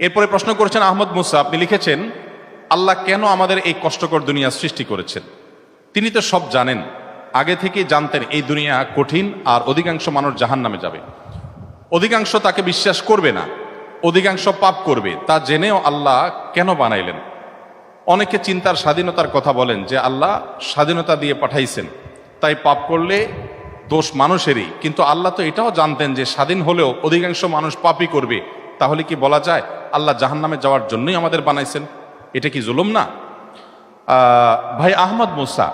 এরপরে প্রশ্ন করেছেন আহমদ মুসা, আপনি লিখেছেন, আল্লাহ কেন আমাদের এই কষ্টকর দুনিয়া সৃষ্টি করেছেন? তিনি তো সব জানেন, আগে থেকেই জানতেন এই দুনিয়া কঠিন আর অধিকাংশ মানুষ জাহান্নামে যাবে, অধিকাংশ তাকে বিশ্বাস করবে না, অধিকাংশ পাপ করবে, তা জেনেও আল্লাহ কেন বানাইলেন? অনেকে চিন্তার স্বাধীনতার কথা বলেন যে আল্লাহ স্বাধীনতা দিয়ে পাঠাইছেন, তাই পাপ করলে দোষ মানুষেরই, কিন্তু আল্লাহ তো এটাও জানতেন যে স্বাধীন হলেও অধিকাংশ মানুষ পাপই করবে, তাহলে কি বলা যায় আল্লাহ জাহান্নামে যাওয়ার জন্যই আমাদের বানাইছেন? এটা কি জুলুম না? ভাই আহমদ মুসা,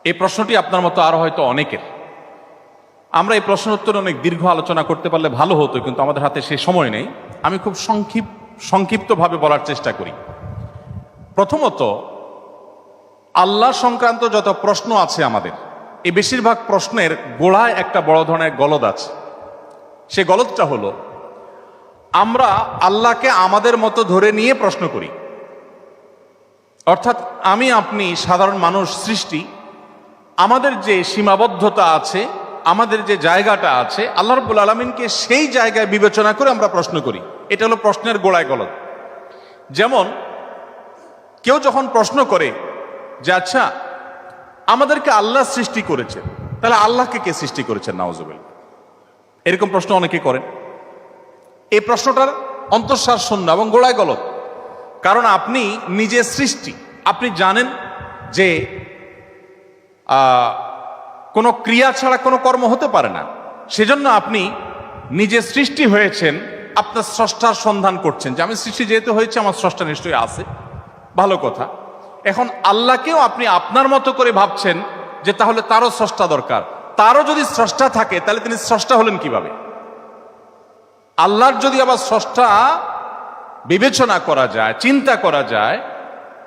এই প্রশ্নটি আপনার মতো আরো হয়তো অনেকের। আমরা এই প্রশ্ন উত্তরে অনেক দীর্ঘ আলোচনা করতে পারলে ভালো হতো, কিন্তু আমাদের হাতে সে সময় নেই। আমি খুব সংক্ষিপ্তভাবে বলার চেষ্টা করি। প্রথমত, আল্লাহ সংক্রান্ত যত প্রশ্ন আছে আমাদের, এই বেশিরভাগ প্রশ্নের গোড়ায় একটা বড় ধরনের গলদ আছে। সে গলদটা হলো, আমরা আল্লাহকে আমাদের মতো ধরে নিয়ে প্রশ্ন করি। অর্থাৎ আমি আপনি সাধারণ মানুষ সৃষ্টি, আমাদের যে সীমাবদ্ধতা আছে, আমাদের যে জায়গাটা আছে, আল্লাহ রাব্বুল আলামিনকে সেই জায়গায় বিবেচনা করে আমরা প্রশ্ন করি। এটা হলো প্রশ্নের গোড়ায় গলদ। যেমন কেউ যখন প্রশ্ন করে যে আচ্ছা, আমাদেরকে আল্লাহ সৃষ্টি করেছে, তাহলে আল্লাহকে কে সৃষ্টি করেছেন? নাউজুবিল্লাহ, এরকম প্রশ্ন অনেকে করেন। এই প্রশ্নটার অন্তঃসার শূন্য এবং গোড়ায় গলদ। কারণ আপনি নিজে সৃষ্টি, আপনি জানেন যে কোনো ক্রিয়া ছাড়া কোনো কর্ম হতে পারে না। সেজন্য আপনি নিজে সৃষ্টি হয়েছেন, আপনার স্রষ্টার সন্ধান করছেন যে আমি সৃষ্টি যেহেতু হয়েছে, আমার স্রষ্টা নিশ্চয়ই আছে, ভালো কথা। এখন আল্লাহকেও আপনি আপনার মতো করে ভাবছেন যে তাহলে তারও স্রষ্টা দরকার। তারও যদি স্রষ্টা থাকে তাহলে তিনি স্রষ্টা হলেন কিভাবে? আল্লাহর যদি আবার স্রষ্টা বিবেচনা করা যায়, চিন্তা করা যায়,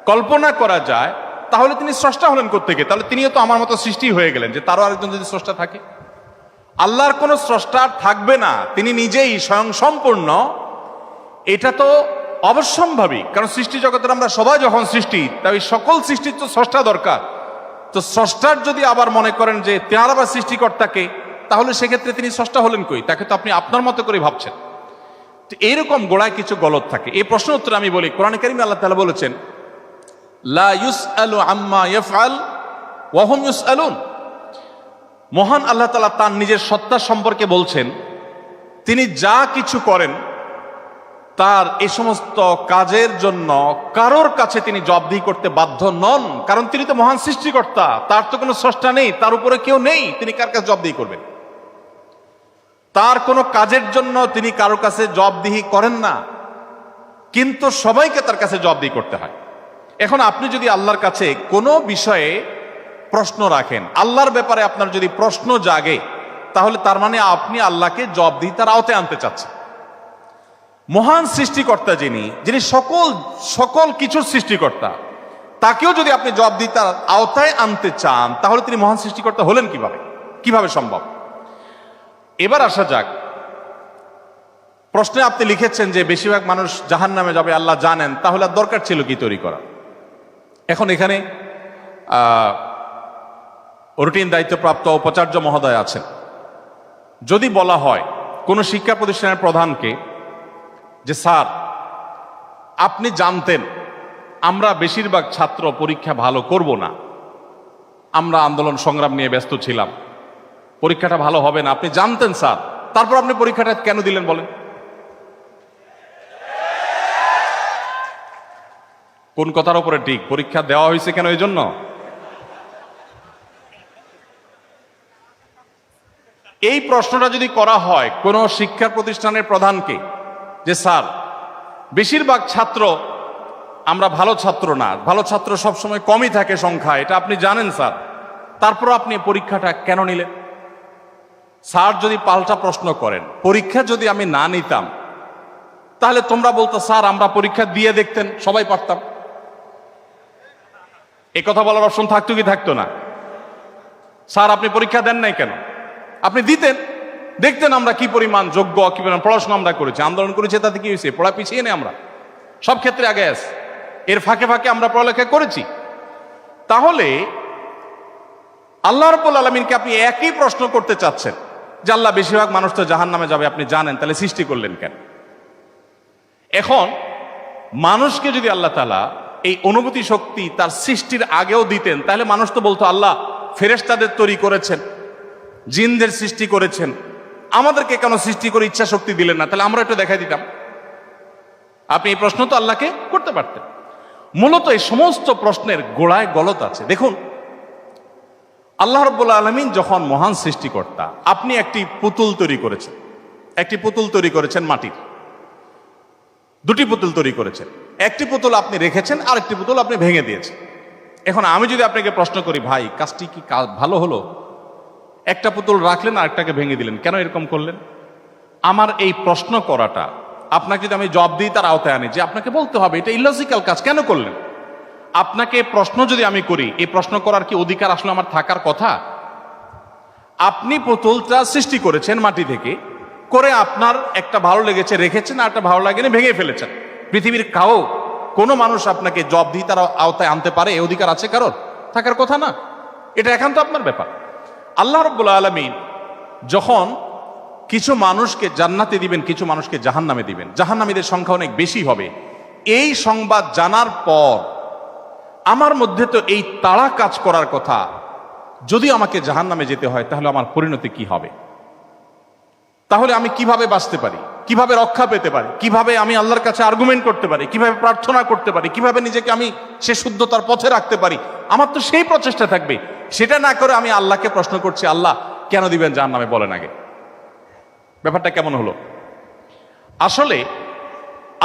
কল্পনা করা যায়, তাহলে তিনি স্রষ্টা হলেন কোত্থেকে? তাহলে তিনিও তো আমার মতো সৃষ্টি হয়ে গেলেন, যে তারও আরেকজন যদি স্রষ্টা থাকে। আল্লাহর কোনো স্রষ্টা থাকবে না, তিনি নিজেই স্বয়ং সম্পূর্ণ। এটা তো অবশ্যম্ভাবী, কারণ সৃষ্টি জগতের আমরা সবাই যখন সৃষ্টি, তাই সকল সৃষ্টির তো স্রষ্টা দরকার। তো স্রষ্টার যদি আবার মনে করেন যে তার আবার সৃষ্টিকর্তাকে, তাহলে সেক্ষেত্রে তিনি স্রষ্টা হলেন কই? তাকে তো আপনি আপনার মতো করে ভাবছেন। তো এইরকম গোড়ায় কিছু গলদ থাকে। এই প্রশ্ন উত্তরে আমি বলি, কোরআনে কারিমে আল্লাহ তাআলা বলেছেন, লা ইউসআলু আম্মা ইয়াফআল ওয়া হুম ইউসআলুন। মহান আল্লাহ তাআলা তার নিজের সত্তা সম্পর্কে বলছেন, তিনি যা কিছু করেন তার এই সমস্ত কাজের জন্য কারোর কাছে তিনি জবাবদিহি করতে বাধ্য নন, কারণ তিনি তো মহান সৃষ্টিকর্তা, তার তো কোনো স্রষ্টা নেই, তার উপরে কেউ নেই, তিনি কার কাছে জবাবদিহি করবেন? তার কোনো কাজের জন্য তিনি কারোর কাছে জবাবদিহি করেন না, কিন্তু সবাইকে তার কাছে জবাবদিহি করতে হয়। এখন আপনি যদি আল্লাহর কাছে কোনো বিষয়ে প্রশ্ন রাখেন, আল্লাহর ব্যাপারে আপনার যদি প্রশ্ন জাগে, তাহলে তার মানে আপনি আল্লাহকে জবাবদিহিতার আওতায় আনতে চাচ্ছেন। মহান সৃষ্টিকর্তা যিনি সকল কিছুর সৃষ্টিকর্তা, তাকেও যদি আপনি জবাবদিহিতার আওতায় আনতে চান, তাহলে তিনি মহান সৃষ্টিকর্তা হলেন কিভাবে সম্ভব? এবার আসা যাক, প্রশ্নে আপনি লিখেছেন যে বেশিরভাগ মানুষ জাহান্নামে যাবে আল্লাহ জানেন, তাহলে আর দরকার ছিল কি তৈরি করা? এখন এখানে রুটিন দায়িত্বপ্রাপ্ত উপাচার্য মহোদয় আছেন। যদি বলা হয় কোনো শিক্ষা প্রতিষ্ঠানের প্রধানকে যে স্যার, আপনি জানতেন আমরা বেশিরভাগ ছাত্র পরীক্ষা ভালো করব না, আমরা আন্দোলন সংগ্রাম নিয়ে ব্যস্ত ছিলাম, পরীক্ষাটা ভালো হবে না, আপনি জানতেন স্যার, তারপর আপনি পরীক্ষাটা কেন দিলেন বলেন? কোন কথার উপরে ঠিক? পরীক্ষা দেওয়া হয়েছে কেন? এই জন্য এই প্রশ্নটা যদি করা হয় কোন শিক্ষা প্রতিষ্ঠানের প্রধানকে যে স্যার, বেশিরভাগ ছাত্র আমরা ভালো ছাত্র না, ভালো ছাত্র সবসময় কমই থাকে সংখ্যা, এটা আপনি জানেন স্যার, তারপর আপনি পরীক্ষাটা কেন নিলেন? স্যার যদি পাল্টা প্রশ্ন করেন, পরীক্ষা যদি আমি না নিতাম, তাহলে তোমরা বলতো স্যার আমরা পরীক্ষা দিয়ে দেখতেন, সবাই পারতাম। এই কথা বলার অপশন থাকতো কি থাকতো না? স্যার আপনি পরীক্ষা দেন নাই কেন? আপনি দিতেন, দেখতেন আমরা কি পরিমাণ যোগ্য, কি পরিমাণ পড়াশোনা আমরা করেছি, আন্দোলন করেছি, তাতে কি হয়েছে? পড়া পিছিয়ে নেই, আমরা সব ক্ষেত্রে আগে আছি, এর ফাঁকে ফাঁকে আমরা পড়ালেখা করেছি। তাহলে আল্লাহ রাব্বুল আলামিনকে আপনি একই প্রশ্ন করতে চাচ্ছেন যে আল্লাহ বেশিরভাগ মানুষ তো জাহান্নামে যাবে, আপনি জানেন, তাহলে সৃষ্টি করলেন কেন? এখন মানুষকে যদি আল্লাহ তাআলা এই অনুভূতি শক্তি তার সৃষ্টির আগেও দিতেন, তাহলে মানুষ তো বলতো আল্লাহ ফেরেশতাদের তৈরি করেছেন, জিনদের সৃষ্টি করেছেন, আমাদেরকে কেন সৃষ্টি করে ইচ্ছা শক্তি দিলেন না? তাহলে আমরা একটু দেখাই দিতাম। আপনি এই প্রশ্ন তো আল্লাহকে করতে পারতেন। মূলত এই সমস্ত প্রশ্নের গোড়ায় গলত আছে। দেখুন, আল্লাহ রাব্বুল আলামিন যখন মহান সৃষ্টিকর্তা, আপনি একটি পুতুল তৈরি করেছেন, একটি পুতুল তৈরি করেছেন মাটির, দুটি পুতুল তৈরি করেছেন। একটি পুতুল আপনি রেখেছেন, আর একটি পুতুল আপনি ভেঙে দিয়েছেন। এখন আমি যদি আপনাকে প্রশ্ন করি, ভাই কাজটি কি ভালো হলো? একটা পুতুল রাখলেন আর একটাকে ভেঙে দিলেন, কেন এরকম করলেন? আমার এই প্রশ্ন করাটা আপনাকে যদি আমি জবাব দিই, তার আওতায় আনি যে আপনাকে বলতে হবে এটা ইলজিক্যাল কাজ, কেন করলেন? আপনাকে প্রশ্ন যদি আমি করি, এই প্রশ্ন করার কি অধিকার আসলে আমার থাকার কথা? আপনি পুতুলটা সৃষ্টি করেছেন মাটি থেকে, করে আপনার একটা ভালো লেগেছে রেখেছেন, আর একটা ভালো লাগেনি ভেঙে ফেলেছেন। পৃথিবীর কোনো মানুষ আপনাকে জবাব দিয়ে তার আওতায় আনতে পারে? এই অধিকার আছে কারোর? থাকার কথা না। এটা একান্ত আপনার ব্যাপার। আল্লাহ রাব্বুল আলামিন যখন কিছু মানুষকে জান্নাতে দিবেন, কিছু মানুষকে জাহান্নামে দিবেন, জাহান্নামীদের সংখ্যা অনেক বেশি হবে, এই সংবাদ জানার পর আমার মধ্যে তো এই তাড়া কাজ করার কথা, যদি আমাকে জাহান্নামে যেতে হয় তাহলে আমার পরিণতি কি হবে? তাহলে আমি কিভাবে বাঁচতে পারি, কিভাবে রক্ষা পেতে পারি, কিভাবে আমি আল্লাহর কাছে আর্গুমেন্ট করতে পারি, কিভাবে প্রার্থনা করতে পারি, কিভাবে নিজেকে আমি সে শুদ্ধতার পথে রাখতে পারি? আমার তো সেই প্রচেষ্টা থাকবে। সেটা না করে আমি আল্লাহকে প্রশ্ন করছি, আল্লাহ কেন দিবেন জাহান্নামে, বলেন আগে। ব্যাপারটা কেমন হলো? আসলে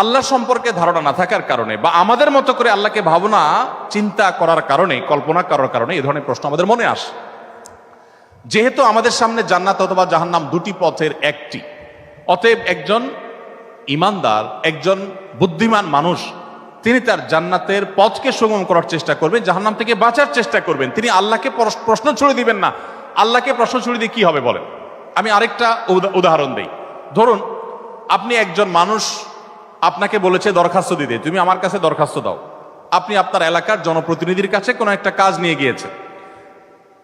আল্লাহ সম্পর্কে ধারণা না থাকার কারণে, বা আমাদের মতো করে আল্লাহকে ভাবনা চিন্তা করার কারণে, কল্পনা করার কারণে এই ধরনের প্রশ্ন আমাদের মনে আসে। যেহেতু আমাদের সামনে জান্নাত অথবা জাহান্নাম দুটি পথের একটি, অতএব একজন ইমানদার, একজন বুদ্ধিমান মানুষ, তিনি তার জান্নাতের পথকে সুগম করার চেষ্টা করবেন, জাহান্নাম থেকে বাঁচার চেষ্টা করবেন। তিনি আল্লাহকে প্রশ্ন ছুড়ে দিবেন না। আল্লাহকে প্রশ্ন ছুড়ে দিয়ে কি হবে বলেন? আমি আরেকটা উদাহরণ দেই। ধরুন, আপনি একজন মানুষ, আপনাকে বলেছে দরখাস্ত দিতে, তুমি আমার কাছে দরখাস্ত দাও। আপনি আপনার এলাকার জনপ্রতিনিধির কাছে কোনো একটা কাজ নিয়ে গিয়েছেন,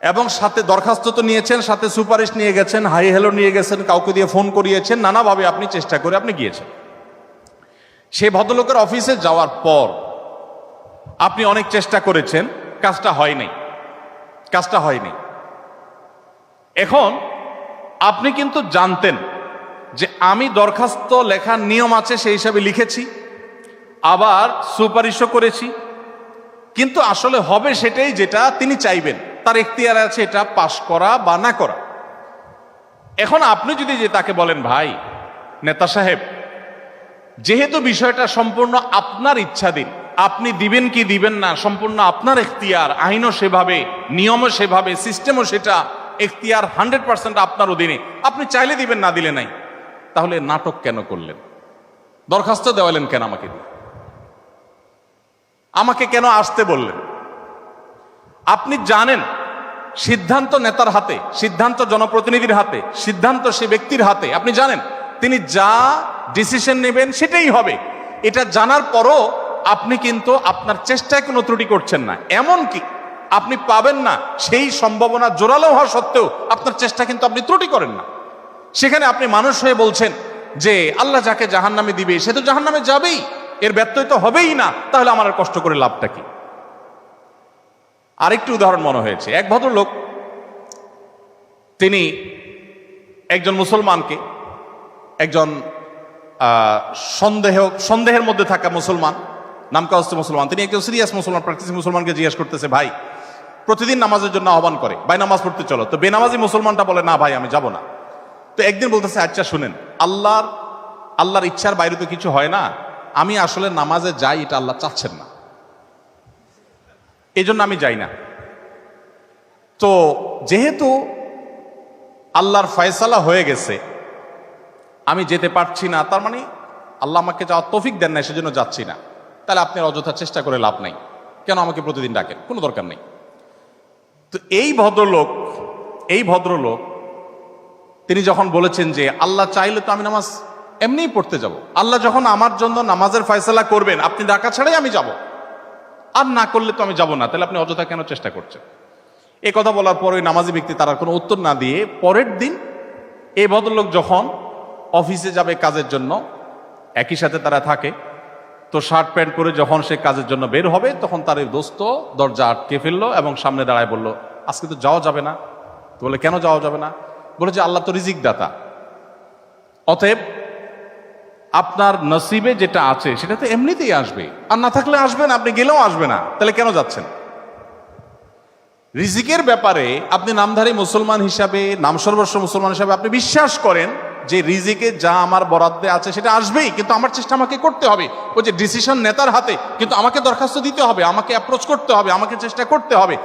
এবং সাথে দরখাস্ত তো নিয়েছেন, সাথে সুপারিশ নিয়ে গেছেন, হাই হ্যালো নিয়ে গেছেন, কাউকে দিয়ে ফোন করিয়েছেন, নানাভাবে আপনি চেষ্টা করে আপনি গিয়েছেন। সেই ভদ্রলোকের অফিসে যাওয়ার পর আপনি অনেক চেষ্টা করেছেন, কাজটা হয়নি। এখন আপনি কিন্তু জানতেন যে আমি দরখাস্ত লেখার নিয়ম আছে সেই হিসাবে লিখেছি, আবার সুপারিশও করেছি, কিন্তু আসলে হবে সেটাই যেটা তিনি চাইবেন, তার এখতিয়ার আছে এটা পাশ করা বা না করা। এখন আপনি যদি যে তাকে বলেন, ভাই নেতা সাহেব, যেহেতু বিষয়টা সম্পূর্ণ আপনার ইচ্ছাধীন, আপনি দিবেন কি দিবেন না সম্পূর্ণ আপনার এখতিয়ার, আইনও সেভাবে, নিয়মও সেভাবে, সিস্টেমও সেটা, এখতিয়ার 100% আপনার অধীনে, আপনি চাইলে দিবেন, না দিলে নাই, তাহলে নাটক কেন করলেন? দরখাস্ত দেওয়ালেন কেন আমাকে দিয়ে? আমাকে কেন আসতে বললেন? আপনি জানেন সিদ্ধান্ত নেতার হাতে, সিদ্ধান্ত জনপ্রতিনিধির হাতে, সিদ্ধান্ত সে ব্যক্তির হাতে। আপনি জানেন তিনি যা ডিসিশন নেবেন সেটাই হবে। এটা জানার পরও আপনি কিন্তু আপনার চেষ্টায় কোনো ত্রুটি করছেন না, এমনকি আপনি পাবেন না সেই সম্ভাবনা জোরালো হওয়া সত্ত্বেও আপনার চেষ্টা কিন্তু আপনি ত্রুটি করেন না। সেখানে আপনি মানুষ হয়ে বলছেন যে আল্লাহ যাকে জাহান্নামে দিবে সে তো জাহান্নামে যাবেই, এর ব্যত্যয় তো হবেই না, তাহলে আমার আর কষ্ট করে লাভটা কি? আরেকটি উদাহরণ মনে হয়েছে। এক ভদ্রলোক, তিনি একজন মুসলমানকে, একজন সন্দেহের মধ্যে থাকা মুসলমান, নামকাওস্ত মুসলমান, তিনি একজন সিরিয়াস মুসলমান, প্র্যাকটিসিং মুসলমানকে জিজ্ঞেস করতেছে, ভাই প্রতিদিন নামাজের জন্য আহ্বান করে, ভাই নামাজ পড়তে চলো। তো বেনামাজি মুসলমানটা বলে, না ভাই আমি যাব না। তো একদিন বলতেছে, আচ্ছা শুনেন, আল্লাহর ইচ্ছার বাইরে তো কিছু হয় না, আমি আসলে নামাজে যাই, এটা আল্লাহ চাচ্ছেন না, এই জন্য আমি যাই না। তো যেহেতু আল্লাহর ফয়সালা হয়ে গেছে, আমি যেতে পারছি না, তার মানে আল্লাহ আমাকে যাওয়ার তৌফিক দেন না, সেজন্য যাচ্ছি না। তাহলে আপনার অযথা চেষ্টা করে লাভ নাই, কেন আমাকে প্রতিদিন ডাকেন, কোনো দরকার নেই। তো এই ভদ্রলোক তিনি যখন বলেছেন যে আল্লাহ চাইলে তো আমি নামাজ এমনিই পড়তে যাব, আল্লাহ যখন আমার জন্য নামাজের ফয়সালা করবেন, আপনি ডাকা ছাড়াই আমি যাব, আর না করলে তো আমি যাব না, তাহলে আপনি অযথা কেন চেষ্টা করছেন? এই কথা বলার পর ওই নামাজি ব্যক্তি তার কোনো উত্তর না দিয়ে পরের দিন এই ভদ্রলোক যখন অফিসে যাবে কাজের জন্য, একই সাথে তারা থাকে। তো শার্ট প্যান্ট পরে যখন সে কাজের জন্য বের হবে, তখন তার এই দোস্ত দরজা আটকে ফেললো এবং সামনে দাঁড়ায় বলল, আজকে তো যাওয়া যাবে না। তো বলে, কেন যাওয়া যাবে না? বলে যে আল্লাহ তো রিজিক দাতা, অতএব আপনার নসিবে যেটা আছে সেটা তো এমনিতেই আসবে, আর না থাকলে আসবে না, আপনি গেলেও আসবে না, তাহলে কেন যাচ্ছেন? রিজিকের ব্যাপারে আপনি নামধারী মুসলমান হিসাবে, নাম সর্বস্ব মুসলমান হিসাবে আপনি বিশ্বাস করেন যে রিজিকে যা আমার বরাদ্দে আছে সেটা আসবেই, কিন্তু আমার চেষ্টা আমাকে করতে হবে। ওই যে ডিসিশন নেতার হাতে, কিন্তু আমাকে দরখাস্ত দিতে হবে, আমাকে অ্যাপ্রোচ করতে হবে, আমাকে চেষ্টা করতে হবে।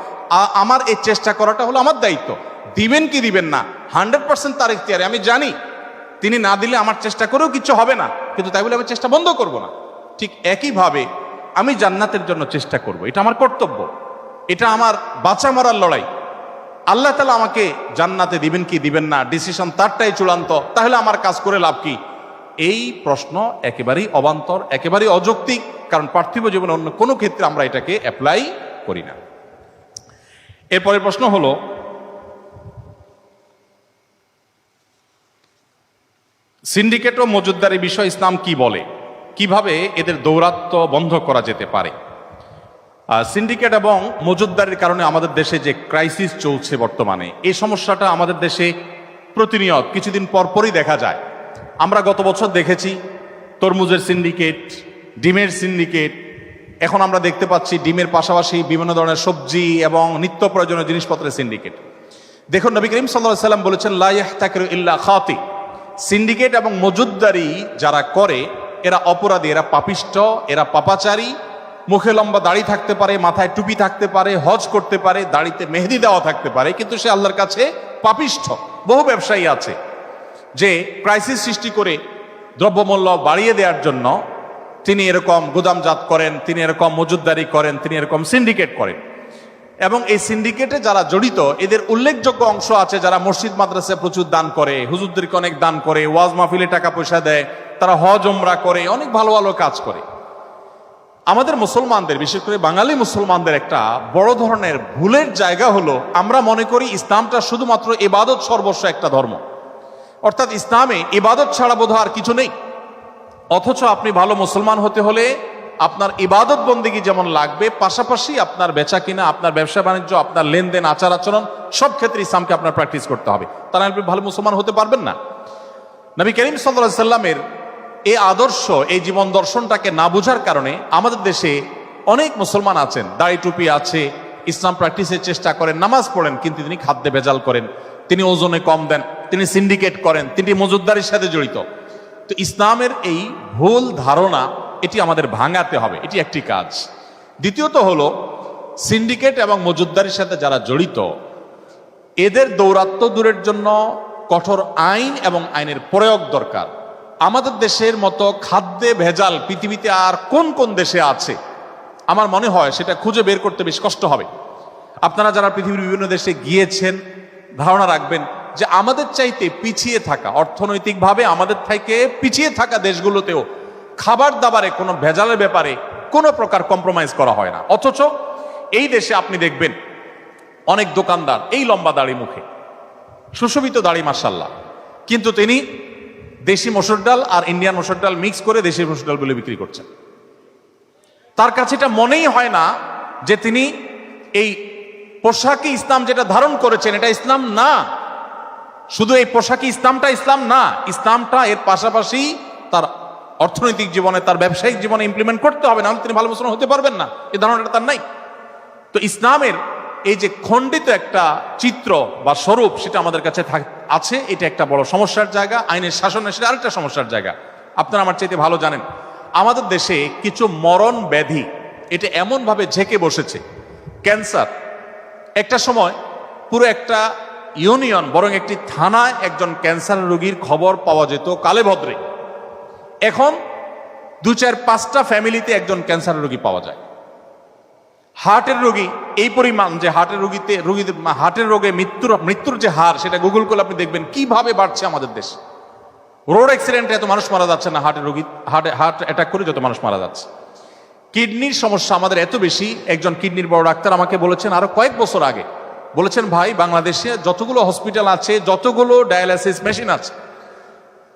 আমার এই চেষ্টা করাটা হলো আমার দায়িত্ব। দিবেন কি দিবেন না 100% তার ইখতিয়ারে, আমি জানি তিনি না দিলে আমার চেষ্টা করেও কিছু হবে না, কিন্তু তাই বলে আমি চেষ্টা বন্ধ করব না। ঠিক একইভাবে আমি জান্নাতের জন্য চেষ্টা করব, এটা আমার কর্তব্য, এটা আমার বাঁচা মরার লড়াই। আল্লাহ তাআলা আমাকে জান্নাতে দিবেন কি দিবেন না ডিসিশন তারটাই চূড়ান্ত, তাহলে আমার কাজ করে লাভ কি? এই প্রশ্ন একেবারেই অবান্তর, একেবারেই অযৌক্তিক, কারণ পার্থিব জীবনে অন্য কোনো ক্ষেত্রে আমরা এটাকে অ্যাপ্লাই করি না। এরপরের প্রশ্ন হলো, সিন্ডিকেট ও মজুতদারি বিষয় ইসলাম কি বলে, কিভাবে এদের দৌরাত্ম্য বন্ধ করা যেতে পারে? সিন্ডিকেট এবং মজুতদারির কারণে আমাদের দেশে যে ক্রাইসিস চলছে বর্তমানে, এই সমস্যাটা আমাদের দেশে প্রতিনিয়ত কিছুদিন পরপরই দেখা যায়। আমরা গত বছর দেখেছি তরমুজের সিন্ডিকেট, ডিমের সিন্ডিকেট, এখন আমরা দেখতে পাচ্ছি ডিমের পাশাপাশি বিভিন্ন ধরনের সবজি এবং নিত্য প্রয়োজনীয় জিনিসপত্রের সিন্ডিকেট। দেখুন, নবী করিম সাল্লাল্লাহু আলাইহি ওয়াসাল্লাম বলেছেন, লা ইয়াহতাকিরু ইল্লা খাতি। সিন্ডিকেট এবং মজুতদারি যারা করে এরা অপরাধী, এরা পাপিষ্ঠ, এরা পাপাচারী। মুখে লম্বা দাড়ি থাকতে পারে, মাথায় টুপি থাকতে পারে, হজ করতে পারে, দাড়িতে মেহেদি দেওয়া থাকতে পারে, কিন্তু সে আল্লাহর কাছে পাপিষ্ঠ। বহু ব্যবসায়ী আছে যে ক্রাইসিস সৃষ্টি করে দ্রব্যমূল্য বাড়িয়ে দেওয়ার জন্য তিনি এরকম গুদামজাত করেন, তিনি এরকম মজুতদারি করেন, তিনি এরকম সিন্ডিকেট করেন। এবং এই সিন্ডিকেটে যারা জড়িত এদের উল্লেখযোগ্য অংশ আছে যারা মসজিদ মাদ্রাসায় প্রচুর দান করে, হুজুরদেরকে অনেক দান করে, ওয়াজ মাহফিলে টাকা পয়সা দেয়, তারা হজ ওমরা করে, অনেক ভালো ভালো কাজ করে। আমাদের মুসলমানদের, বিশেষ করে বাঙালি মুসলমানদের একটা বড় ধরনের ভুলের জায়গা হলো, আমরা মনে করি ইসলামটা শুধুমাত্র ইবাদত সর্বস্ব একটা ধর্ম, অর্থাৎ ইসলামে ইবাদত ছাড়া বোধহয় আর কিছু নেই। অথচ আপনি ভালো মুসলমান হতে হলে আপনার ইবাদত বন্দেগী যেমন লাগবে, পাশাপাশি আপনার বেচা কিনা, আপনার ব্যবসা বাণিজ্য, আপনার লেনদেন, আচার আচরণ, সব ক্ষেত্রে ইসলামকে আপনার প্র্যাকটিস করতে হবে, তাহলে আপনি ভালো মুসলমান হতে পারবেন না। নবী করিম সাল্লাল্লাহু আলাইহি সাল্লামের এই আদর্শ, এই জীবন দর্শনটাকে না বোঝার কারণে আমাদের দেশে অনেক মুসলমান আছেন, দাড়ি টুপি আছে, ইসলাম প্র্যাকটিসের চেষ্টা করেন, নামাজ পড়েন, কিন্তু তিনি খাদ্যে ভেজাল করেন, তিনি ওজনে কম দেন, তিনি সিন্ডিকেট করেন, তিনি মজুতদারির সাথে জড়িত। তো ইসলামের এই ভুল ধারণা এটি আমাদের ভাঙাতে হবে, এটি একটি কাজ। দ্বিতীয়ত হলো, সিন্ডিকেট এবং মজুতদারির সাথে যারা জড়িত এদের দৌরাত্ম্য দূরের জন্য কঠোর আইন এবং আইনের প্রয়োগ দরকার। আমাদের দেশের মতো খাদ্যে ভেজাল পৃথিবীতে আর কোন কোন দেশে আছে আমার মনে হয় সেটা খুঁজে বের করতে বেশ কষ্ট হবে। আপনারা যারা পৃথিবীর বিভিন্ন দেশে গিয়েছেন ধারণা রাখবেন যে আমাদের চাইতে পিছিয়ে থাকা, অর্থনৈতিকভাবে আমাদের থেকে পিছিয়ে থাকা দেশগুলোতেও খাবার দাবারে কোনো ভেজালের ব্যাপারে কোনো প্রকার কম্প্রোমাইজ করা হয় না। অথচ এই দেশে আপনি দেখবেন অনেক দোকানদার এই লম্বা দাড়ি, মুখে সুশোভিত দাড়ি মাশাআল্লাহ, কিন্তু তিনি দেশি মসুর ডাল আর ইন্ডিয়ান মসুর ডাল মিক্স করে দেশি মসুর ডাল বলে বিক্রি করছেন। তার কাছে এটা মনেই হয় না যে তিনি এই পোশাকি ইসলাম যেটা ধারণ করেছেন এটা ইসলাম না। শুধু এই পোশাকি ইসলামটা ইসলাম না, ইসলামটা এর পাশাপাশি তার অর্থনৈতিক জীবনে, তার ব্যবসায়িক জীবনে ইমপ্লিমেন্ট করতে হবে, নাহলে তিনি ভালো মুসলমান হতে পারবেন না। এই ধারণাটা তার নাই। তো ইসলামের এই যে খণ্ডিত একটা চিত্র বা স্বরূপ সেটা আমাদের কাছে আছে, এটা একটা বড় সমস্যার জায়গা। আইনের শাসনে সেটা আরেকটা সমস্যার জায়গা। আপনারা আমার চাইতে ভালো জানেন আমাদের দেশে কিছু মরণ ব্যাধি এটা এমনভাবে ঝেঁকে বসেছে, ক্যান্সার। একটা সময় পুরো একটা ইউনিয়ন, বরং একটি থানায় একজন ক্যান্সার রোগীর খবর পাওয়া যেত কালে ভদ্রে। এখন 2-4-5টা ফ্যামিলিতে একজন ক্যান্সার রোগী পাওয়া যায়। হার্টের রোগী এই পরিমাণ যে হার্টের রোগে মৃত্যুর যে হার সেটা গুগল করলে আপনি দেখবেন কিভাবে বাড়ছে আমাদের দেশে। রোড অ্যাক্সিডেন্টে এত মানুষ মারা যাচ্ছে না, হার্ট অ্যাটাক করে যত মানুষ মারা যাচ্ছে। কিডনির সমস্যা আমাদের এত বেশি, একজন কিডনির বড় ডাক্তার আমাকে বলেছেন আরো কয়েক বছর আগে, বলেছেন ভাই বাংলাদেশে যতগুলো হসপিটাল আছে, যতগুলো ডায়ালাইসিস মেশিন আছে,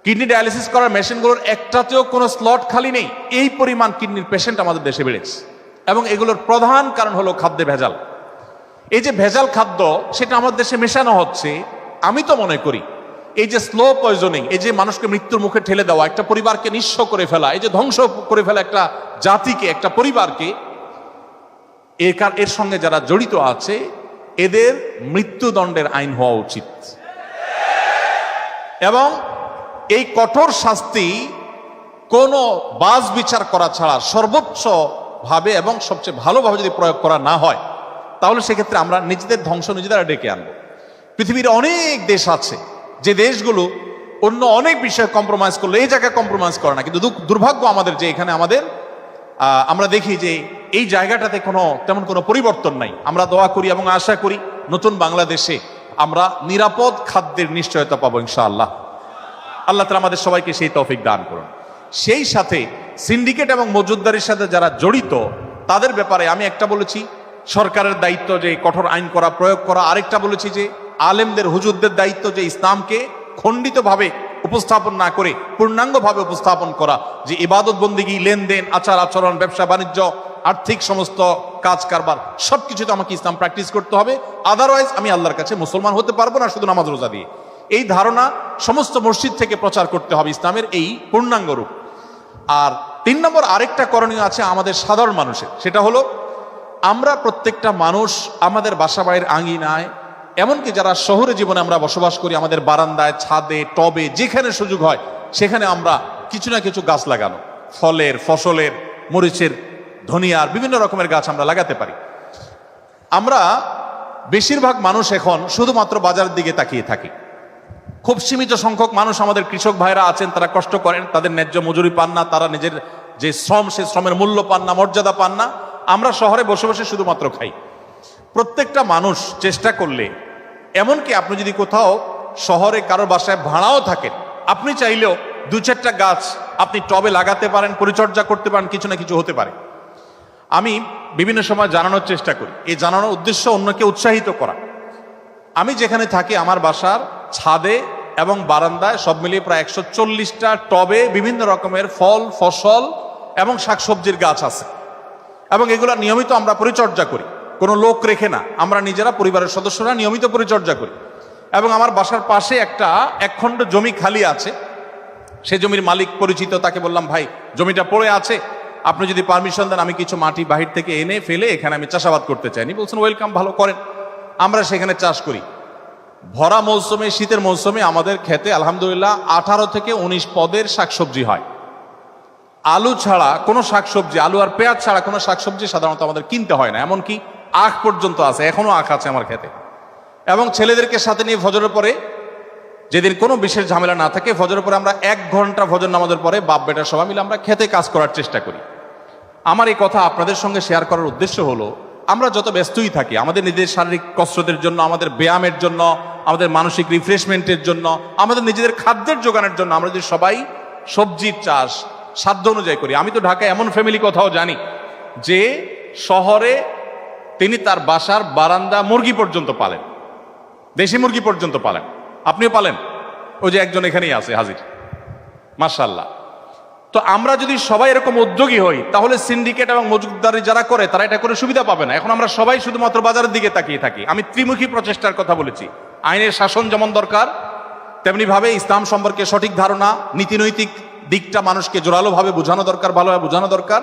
কিডনি ডায়ালিসিস করার মেশিনগুলোর একটাতেও কোনো স্লট খালি নেই। এই পরিমাণ কিডনির পেশেন্ট আমাদের দেশে বেড়েছে, এবং এগুলোর প্রধান কারণ হলো খাদ্যে ভেজাল। এই যে ভেজাল খাদ্য, সেটা আমাদের দেশে মেশানো হচ্ছে। আমি তো মনে করি এই যে স্লো পয়জনিং, এই যে মানুষকে মৃত্যুর মুখে ঠেলে দেওয়া, একটা পরিবারকে নিঃস্ব করে ফেলা, এই যে ধ্বংস করে ফেলা একটা জাতিকে, একটা পরিবারকে, এর সঙ্গে যারা জড়িত আছে এদের মৃত্যুদণ্ডের আইন হওয়া উচিত। এবং এই কঠোর শাস্তি কোনো বাজ বিচার করা ছাড়া সর্বোচ্চ ভাবে এবং সবচেয়ে ভালোভাবে যদি প্রয়োগ করা না হয়, তাহলে সেক্ষেত্রে আমরা নিজেদের ধ্বংস নিজেদের ডেকে আনবো। পৃথিবীর অনেক দেশ আছে যে দেশগুলো অন্য অনেক বিষয়ে কম্প্রোমাইজ করলো, এই জায়গায় কম্প্রোমাইজ করে না। কিন্তু দুর্ভাগ্য আমাদের যে এখানে আমরা দেখি যে এই জায়গাটাতে তেমন কোনো পরিবর্তন নাই। আমরা দোয়া করি এবং আশা করি নতুন বাংলাদেশে আমরা নিরাপদ খাদ্যের নিশ্চয়তা পাবো ইনশাআল্লাহ। আল্লাহ তাআলা আমাদের সবাইকে সেই তৌফিক দান করুন। সেই সাথে সিন্ডিকেট এবং মজুতদারির সাথে যারা জড়িত তাদের ব্যাপারে আমি একটা বলেছি, সরকারের দায়িত্ব যে কঠোর আইন করা, প্রয়োগ করা। আরেকটা বলেছি যে আলেমদের, হুজুরদের দায়িত্ব যে ইসলামকে খণ্ডিতভাবে উপস্থাপন না করে পূর্ণাঙ্গভাবে উপস্থাপন করা, যে ইবাদত বন্দেগী, লেনদেন, আচার আচরণ, ব্যবসা বাণিজ্য, আর্থিক সমস্ত কাজ কারবার সবকিছুতে আমাকে ইসলাম প্র্যাকটিস করতে হবে। আদারওয়াইজ আমি আল্লাহর কাছে মুসলমান হতে পারবো না শুধু নামাজ রোজা দিয়ে। এই ধারণা সমস্ত মসজিদ থেকে প্রচার করতে হবে ইসলামের এই পূর্ণাঙ্গ রূপ। আর 3 নম্বর আরেকটা করণীয় আছে আমাদের সাধারণ মানুষের, সেটা হলো আমরা প্রত্যেকটা মানুষ আমাদের বাসা বাড়ির আঙিনায়, এমনকি যারা শহরে জীবনে আমরা বসবাস করি, আমাদের বারান্দায়, ছাদে, টবে, যেখানে সুযোগ হয় সেখানে আমরা কিছু না কিছু গাছ লাগানো, ফলের, ফসলের, মরিচের, ধনিয়ার, বিভিন্ন রকমের গাছ আমরা লাগাতে পারি। আমরা বেশিরভাগ মানুষ এখন শুধুমাত্র বাজারের দিকে তাকিয়ে থাকি। খুব সীমিত সংখ্যক মানুষ আমাদের কৃষক ভাইরা আছেন, তারা কষ্ট করেন, তাদের ন্যায্য মজুরি পান না, তারা নিজের যে শ্রম, সে শ্রমের মূল্য পান না, মর্যাদা পান না। আমরা শহরে বসে বসে শুধুমাত্র খাই। প্রত্যেকটা মানুষ চেষ্টা করলে, এমনকি আপনি যদি কোথাও শহরে কারোর বাসায় ভাড়াও থাকেন, আপনি চাইলেও 2-4টা গাছ আপনি টবে লাগাতে পারেন, পরিচর্যা করতে পারেন, কিছু না কিছু হতে পারে। আমি বিভিন্ন সময় জানানোর চেষ্টা করি, এই জানানোর উদ্দেশ্য অন্যকে উৎসাহিত করা। আমি যেখানে থাকি আমার বাসার ছাদে এবং বারান্দায় সব মিলিয়ে প্রায় 140টা টবে বিভিন্ন রকমের ফল, ফসল এবং শাকসবজির গাছ আছে, এবং এগুলো নিয়মিত আমরা পরিচর্যা করি, কোনো লোক রেখে না, আমরা নিজেরা পরিবারের সদস্যরা নিয়মিত পরিচর্যা করি। এবং আমার বাসার পাশে একটা 1 খণ্ড জমি খালি আছে, সে জমির মালিক পরিচিত, তাকে বললাম, ভাই জমিটা পড়ে আছে, আপনি যদি পারমিশন দেন আমি কিছু মাটি বাহির থেকে এনে ফেলে এখানে আমি চাষাবাদ করতে চাইনি। বলছেন ওয়েলকাম, ভালো করেন। আমরা সেখানে চাষ করি। ভরা মৌসুমে, শীতের মৌসুমে আমাদের খেতে আলহামদুলিল্লাহ 18 থেকে 19 পদের শাকসবজি হয়। আলু ছাড়া কোনো শাকসবজি, আলু আর পেঁয়াজ ছাড়া কোনো শাকসবজি সাধারণত আমাদের কিনতে হয় না। এমনকি আখ পর্যন্ত আছে, এখনো আখ আছে আমার খেতে। এবং ছেলেদেরকে সাথে নিয়ে ফজরের পরে, যেদিন কোনো বিশেষ ঝামেলা না থাকে, ফজরের পরে আমরা 1 ঘন্টা ফজর নামাজের পরে বাপ বেটা সবাই মিলে আমরা খেতে কাজ করার চেষ্টা করি। আমার এই কথা আপনাদের সঙ্গে শেয়ার করার উদ্দেশ্য হলো, আমরা যত ব্যস্তই থাকি, আমাদের নিজেদের শারীরিক কসরতের জন্য, আমাদের ব্যায়ামের জন্য, আমাদের মানসিক রিফ্রেশমেন্টের জন্য, আমাদের নিজেদের খাদ্যের যোগানের জন্য আমরা যদি সবাই সবজির চাষ সাধ্য অনুযায়ী করি। আমি তো ঢাকায় এমন ফ্যামিলি কথাও জানি যে শহরে তিনি তার বাসার বারান্দা মুরগি পর্যন্ত পালেন, দেশি মুরগি পর্যন্ত পালেন। আপনিও পালেন? ওই যে একজন এখানেই আছে হাজির, মাশাআল্লাহ। তো আমরা যদি সবাই এরকম উদ্যোগী হই, তাহলে সিন্ডিকেট এবং মজুতদারি যারা করে তারা এটা করে সুবিধা পাবে না। এখন আমরা সবাই শুধুমাত্র বাজারের দিকে তাকিয়ে থাকি। আমি ত্রিমুখী প্রচেষ্টার কথা বলেছি। আইনের শাসন যেমন দরকার, তেমনি ভাবে ইসলাম সম্পর্কে সঠিক ধারণা, নীতিনৈতিক দিকটা মানুষকে জোরালোভাবে বোঝানো দরকার, ভালোভাবে বোঝানো দরকার।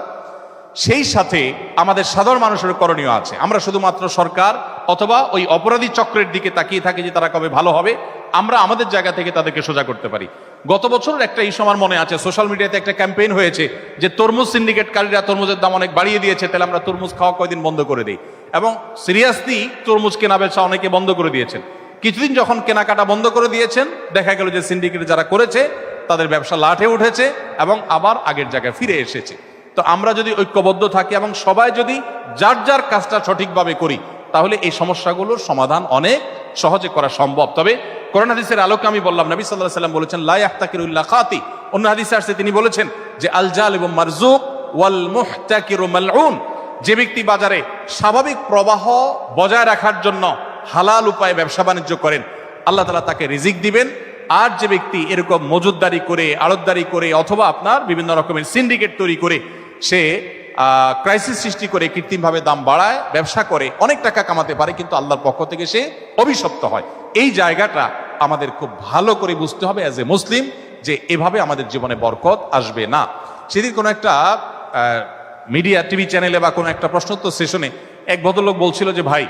সেই সাথে আমাদের সাধারণ মানুষের করণীয় আছে। আমরা শুধুমাত্র সরকার অথবা ওই অপরাধী চক্রের দিকে তাকিয়ে থাকি যে তারা কবে ভালো হবে। আমরা আমাদের জায়গা থেকে তাদেরকে সোজা করতে পারি। গত বছরের একটা ইস্যু আমার মনে আছে, সোশ্যাল মিডিয়াতে একটা ক্যাম্পেইন হয়েছে যে তরমুজ সিন্ডিকেটকারীরা তরমুজের দাম অনেক বাড়িয়ে দিয়েছে, তাহলে আমরা তরমুজ খাওয়া কয়দিন বন্ধ করে দিই। এবং সিরিয়াসলি তরমুজ কেনা বেচা অনেকে বন্ধ করে দিয়েছেন। কিছুদিন যখন কেনাকাটা বন্ধ করে দিয়েছেন, দেখা গেল যে সিন্ডিকেট যারা করেছে তাদের ব্যবসা লাটে উঠেছে এবং আবার আগের জায়গায় ফিরে এসেছে। তো আমরা যদি ঐক্যবদ্ধ থাকি এবং সবাই যদি যার যার কাজটা সঠিকভাবে করি, তাহলে এই সমস্যাগুলোর সমাধান অনেক সহজে করা সম্ভব। তবে কোরআন হাদিসের আলোকে আমি বললাম, নবী সাল্লাল্লাহু আলাইহি ওয়াসাল্লাম বলেছেন লা ইয়াহতাকিরু ইল্লা খাতি। অন্য হাদিসে আসছে, তিনি বলেছেন যে আল জালিবু মারজুক ওয়াল মুহতাকিরু মালউন। যে ব্যক্তি বাজারে স্বাভাবিক প্রবাহ বজায় রাখার জন্য হালাল উপায়ে ব্যবসা বাণিজ্য করেন, আল্লাহ তাআলা তাকে রিজিক দিবেন। আর যে ব্যক্তি এরকম মজুদদারি করে, আড়তদারি করে, অথবা আপনার বিভিন্ন রকমের সিন্ডিকেট তৈরি করে সে ক্রাইসিস সৃষ্টি করে কৃত্রিমভাবে দাম বাড়ায়, ব্যবসা করে, অনেক টাকা কামাতে পারে, কিন্তু আল্লাহর পক্ষ থেকে সে অভিশপ্ত হয়। এই জায়গাটা আমাদের খুব ভালো করে বুঝতে হবে অ্যাজ এ মুসলিম, যে এভাবে আমাদের জীবনে বরকত আসবে না। সেদিন কোনো একটা মিডিয়া টিভি চ্যানেলে বা কোনো একটা প্রশ্নোত্তর সেশনে এক ভদ্রলোক বলছিল যে ভাই,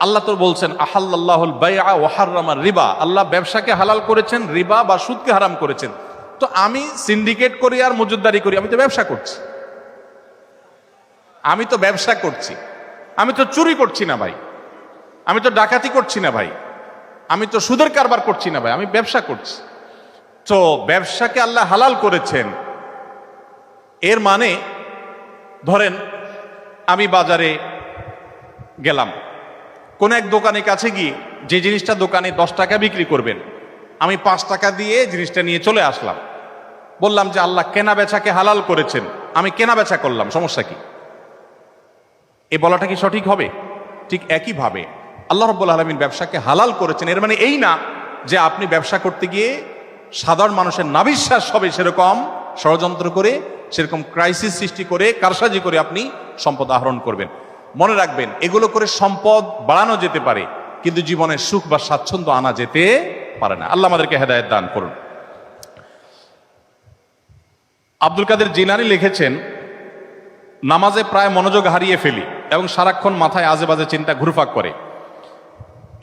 আল্লাহ তো বলছেন আহাল্লাহুল বাইআ ওয়া হাররামার রিবা, আল্লাহ ব্যবসাকে হালাল করেছেন, রিবা বা সুদকে হারাম করেছেন। তো আমি সিন্ডিকেট করি আর মজুদদারি করি, আমি তো ব্যবসা করছি, আমি তো ব্যবসা করছি, আমি তো চুরি করছি না ভাই, আমি তো ডাকাতি করছি না ভাই, আমি তো সুদের কারবার করছি না ভাই, আমি ব্যবসা করছি। তো ব্যবসাকে আল্লাহ হালাল করেছেন, এর মানে ধরেন আমি বাজারে গেলাম, কোন এক দোকানের কাছে গিয়ে যে জিনিসটা দোকানে 10 টাকা বিক্রি করবেন, আমি 5 টাকা দিয়ে জিনিসটা নিয়ে চলে আসলাম, বললাম যে আল্লাহ কেনা বেচাকে হালাল করেছেন, আমি কেনা বেচা করলাম, সমস্যা কি? এ বলাটা কি সঠিক হবে? ঠিক একইভাবে আল্লাহ রাব্বুল আলামিন ব্যবসাকে হালাল করেছেন, এর মানে এই না যে আপনি ব্যবসা করতে গিয়ে সাধারণ মানুষের নাবিশ্বাস হবে সেরকম ষড়যন্ত্র করে, সেরকম ক্রাইসিস সৃষ্টি করে, কারসাজি করে আপনি সম্পদ আহরণ করবেন। মনে রাখবেন, এগুলো করে সম্পদ বাড়ানো যেতে পারে, কিন্তু জীবনের সুখ বা স্বাচ্ছন্দ্য আনা যেতে পারে না। আল্লাহ আমাদেরকে হেদায়েত দান করুন। আব্দুল কাদের জিলানী লিখেছেন, নামাজে প্রায় মনোযোগ হারিয়ে ফেলি এবং সারাক্ষণ মাথায় আজে বাজে চিন্তা ঘুরপাক করে,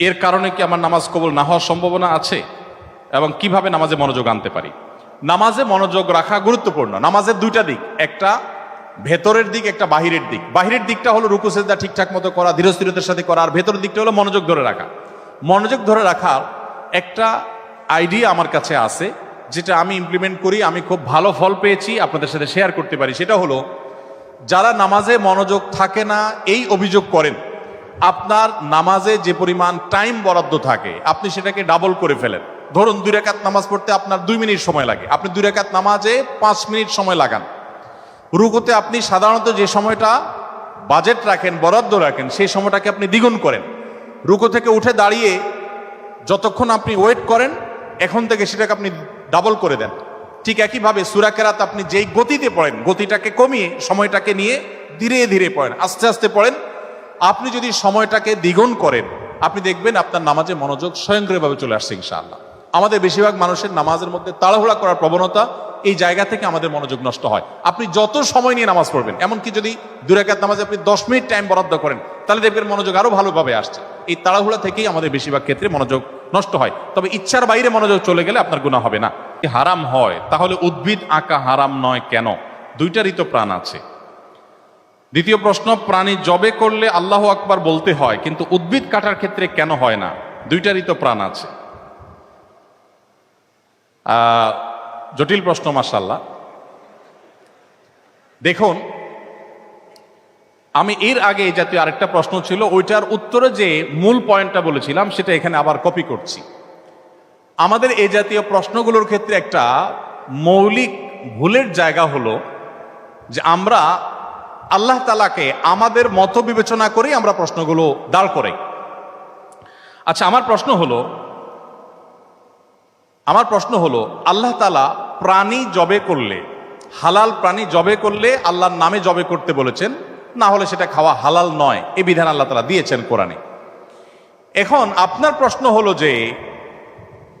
এর কারণে কি আমার নামাজ কবুল না হওয়ার সম্ভাবনা আছে এবং কিভাবে নামাজে মনোযোগ আনতে পারি? নামাজে মনোযোগ রাখা গুরুত্বপূর্ণ। নামাজের দুইটা দিক, একটা ভেতরের দিক, একটা বাহিরের দিক। বাহিরের দিকটা হলো রুকু সেজদা ঠিকঠাক মতো করা, ধীরস্থিরতার সাথে করা, আর ভেতরের দিকটা হলো মনোযোগ ধরে রাখা। মনোযোগ ধরে রাখার একটা আইডিয়া আমার কাছে আছে, যেটা আমি ইমপ্লিমেন্ট করি, আমি খুব ভালো ফল পেয়েছি, আপনাদের সাথে শেয়ার করতে পারি। সেটা হলো, যারা নামাজে মনোযোগ থাকে না এই অভিযোগ করেন, আপনার নামাজে যে পরিমাণ টাইম বরাদ্দ থাকে আপনি সেটাকে ডাবল করে ফেলেন। ধরুন 2 রাকাত নামাজ পড়তে আপনার 2 মিনিট সময় লাগে, আপনি 2 রাকাত নামাজে 5 মিনিট সময় লাগান। রুকুতে আপনি সাধারণত যে সময়টা বাজেট রাখেন, বরাদ্দ রাখেন, সেই সময়টাকে আপনি দ্বিগুণ করেন। রুকু থেকে উঠে দাঁড়িয়ে যতক্ষণ আপনি ওয়েট করেন, এখন থেকে সেটাকে আপনি ডাবল করে দেন। ঠিক একইভাবে সূরা কেরাত আপনি যেই গতিতে পড়েন, গতিটাকে কমিয়ে সময়টাকে নিয়ে ধীরে ধীরে পড়েন, আস্তে আস্তে পড়েন। আপনি যদি সময়টাকে দ্বিগুণ করেন, আপনি দেখবেন আপনার নামাজে মনোযোগ স্বয়ংক্রিয়ভাবে চলে আসছে ইনশাআল্লাহ। আমাদের বেশিরভাগ মানুষের নামাজের মধ্যে তাড়াহুড়া করার প্রবণতা, এই জায়গা থেকে আমাদের মনোযোগ নষ্ট হয়। আপনি যত সময় নিয়ে নামাজ পড়বেন, এমনকি যদি 2 রাকাত নামাজে আপনি 10 মিনিট টাইম বরাদ্দ করেন, তাহলে দেখবেন মনোযোগ আরো ভালোভাবে আসছে। এই তাড়াহুড়া থেকেই আমাদের বেশিরভাগ ক্ষেত্রে মনোযোগ নষ্ট হয়। তবে ইচ্ছার বাইরে মনোযোগ চলে গেলে আপনার গুনাহ হবে না। হারাম হয়, তাহলে উদ্ভিদ আঁকা হারাম নয় কেন? দুইটারই তো প্রাণ আছে। দ্বিতীয় প্রশ্ন, প্রাণী জবে করলে আল্লাহু আকবার বলতে হয়, কিন্তু উদ্ভিদ কাটার ক্ষেত্রে কেন হয় না? দুইটারই তো প্রাণ আছে। জটিল প্রশ্ন, মাশাআল্লাহ। দেখুন, আমি এর আগে এই জাতীয় আরেকটা প্রশ্ন ছিল, ওইটার উত্তরে যে মূল পয়েন্টটা বলেছিলাম সেটা এখানে আবার কপি করছি। আমাদের এই জাতীয় প্রশ্নগুলোর ক্ষেত্রে একটা মৌলিক ভুলের জায়গা হলো যে আমরা আল্লাহ তাআলাকে আমাদের মত বিবেচনা করেই আমরা প্রশ্নগুলো দাঁড় করাই। আচ্ছা, আমার প্রশ্ন হলো আল্লাহ তাআলা প্রাণী জবে করলে, হালাল প্রাণী জবে করলে আল্লাহর নামে জবে করতে বলেছেন, না হলে সেটা খাওয়া হালাল নয়, এই বিধান আল্লাহ তাআলা দিয়েছেন কোরআনে। এখন আপনার প্রশ্ন হলো যে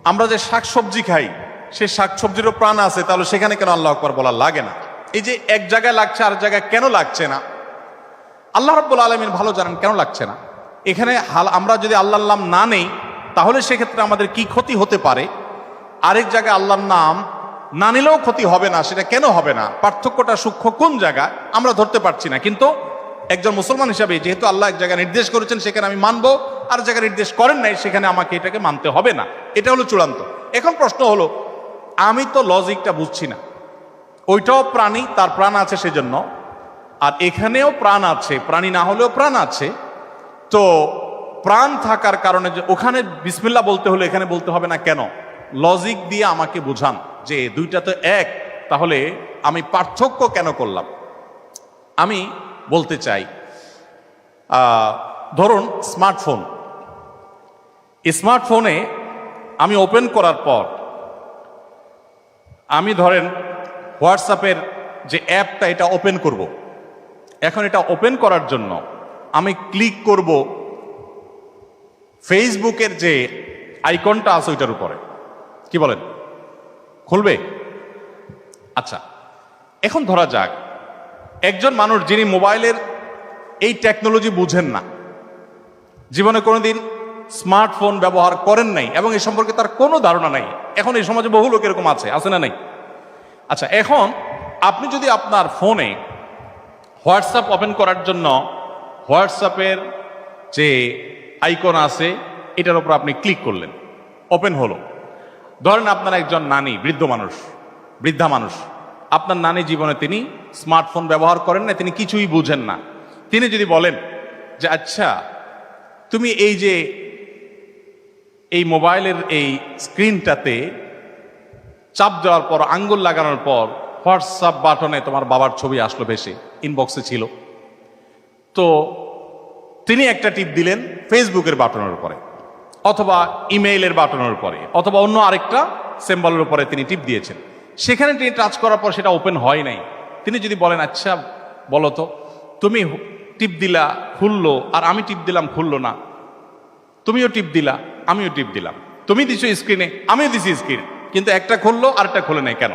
আমরা যে শাকসবজি খাই, সেই শাকসবজিরও প্রাণ আছে, তাহলে সেখানে কেন আল্লাহু আকবার বলা লাগে না? এই যে এক জায়গায় লাগছে আর জায়গায় কেন লাগছে না, আল্লাহ রাব্বুল আলামিন ভালো জানেন কেন লাগছে না। এখানে আমরা যদি আল্লাহর নাম না নেই, তাহলে সেক্ষেত্রে আমাদের কি ক্ষতি হতে পারে, আরেক জায়গায় আল্লাহর নাম না নিলেও ক্ষতি হবে না, সেটা কেন হবে না? পার্থক্যটা সূক্ষ্ম কোন জায়গায় আমরা ধরতে পারছি না। কিন্তু একজন মুসলমান হিসাবে যেহেতু আল্লাহ এক জায়গায় নির্দেশ করেছেন সেখানে আমি মানবো, আর জায়গায় নির্দেশ করেন নাই সেখানে আমাকে এটাকে মানতে হবে না, এটা হলো চূড়ান্ত। এখন প্রশ্ন হলো, আমি তো লজিকটা বুঝছি না। ওইটাও প্রাণী, তার প্রাণ আছে সেজন্য, আর এখানেও প্রাণ আছে, প্রাণী না হলেও প্রাণ আছে। তো প্রাণ থাকার কারণে যে ওখানে বিসমিল্লাহ বলতে হলো এখানে বলতে হবে না কেন? লজিক দিয়ে আমাকে বোঝান যে দুইটা তো এক, তাহলে আমি পার্থক্য কেন করলাম? আমি বলতে চাই, ধরুন স্মার্টফোনে আমি ওপেন করার পর আমি ধরেন হোয়াটসঅ্যাপের যে অ্যাপটা এটা ওপেন করব। এখন এটা ওপেন করার জন্য আমি ক্লিক করব ফেসবুকের যে আইকনটা আছে ওইটার উপরে। কি বলেন, খুলবে? আচ্ছা, এখন ধরা যাক একজন মানুষ যিনি মোবাইলের এই টেকনোলজি বুঝেন না, জীবনে কোনোদিন স্মার্টফোন ব্যবহার করেন নাই এবং এই সম্পর্কে তার কোনো ধারণা নাই। এখন এই সমাজে বহু লোক এরকম আছে না নাই? আচ্ছা, এখন আপনি যদি আপনার ফোনে হোয়াটসঅ্যাপ ওপেন করার জন্য হোয়াটসঅ্যাপের যে আইকন আছে এটার উপর আপনি ক্লিক করলেন, ওপেন হলো। ধরেন আপনার একজন নানি, বৃদ্ধা মানুষ, আপনার নানি জীবনে তিনি স্মার্টফোন ব্যবহার করেন না, তিনি কিছুই বুঝেন না। তিনি যদি বলেন যে আচ্ছা তুমি এই যে এই মোবাইলের এই স্ক্রিনটাতে চাপ দেওয়ার পর, আঙ্গুল লাগানোর পর হোয়াটসঅ্যাপ বাটনে তোমার বাবার ছবি আসলো ভেসে, ইনবক্সে ছিল, তো তিনি একটা টিপ দিলেন ফেসবুকের বাটনের উপরে অথবা ইমেইলের বাটনের উপরে অথবা অন্য আরেকটা সিম্বলের উপরে তিনি টিপ দিয়েছেন। সেখানে তিনি টাচ করার পর সেটা ওপেন হয় নাই। তিনি যদি বলেন আচ্ছা বলো তো, তুমি টিপ দিলা খুললো আর আমি টিপ দিলাম খুললো না, তুমিও টিপ দিলা আমিও টিপ দিলাম, তুমি দিছো স্ক্রিনে আমিও দিছি স্ক্রিন, কিন্তু একটা খুললো আরেকটা খুলে নাই কেন?